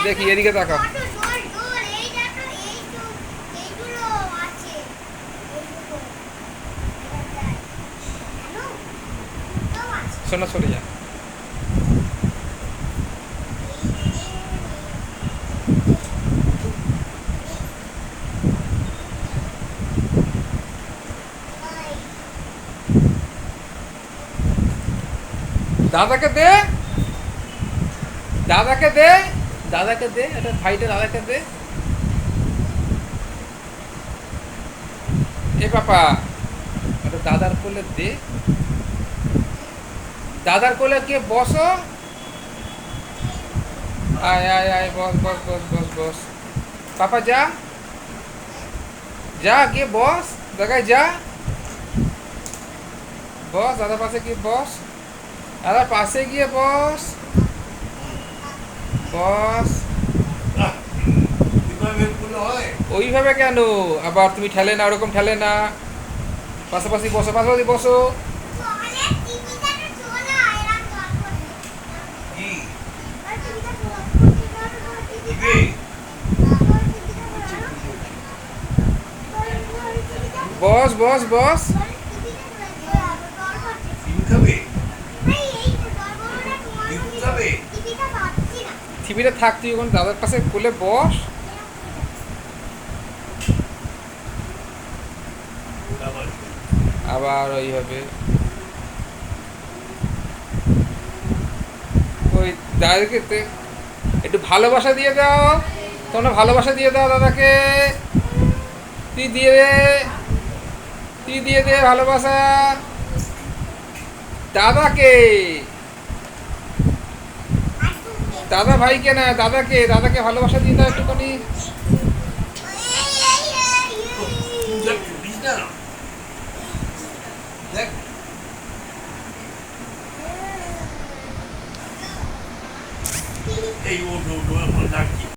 দেখি এদিকে তাকাও। শোনা সরে যা। দাদাকে দে, দাদাকে দে, দাদাকে দে, এটা ভাইটা দাদাকে দে। এ পাপা, এটা দাদার কোলে দে। দাদার কোলে গিয়ে বসো। আয় আয় আয়, বস বস বস বস বস। পাপা যা, যা গিয়ে বস, দেখায় যা। বস দাদার পাশে গিয়ে বস, দাদার পাশে গিয়ে বস। বস। ওইভাবে কেন? আবার তুমি ঠেলে না, ওরকম ঠেলে না। পাশাপাশি বসো, পাশাপাশি বসো। বস বস বস। টিভিটা থাক, তুই ওখানে দাদার পাশে কোলে বস। আবার ওইভাবে ওই দাদাকে একটু ভালোবাসা দিয়ে দাও, তোমরা ভালোবাসা দিয়ে দাও দাদাকে। তুই দিয়ে দে, তুই দিয়ে দে ভালোবাসা দাদাকে। দাদা ভাইকে না, দাদাকে, দাদাকে ভালোবাসা দিয়ে দাও একটুখানি। এই ও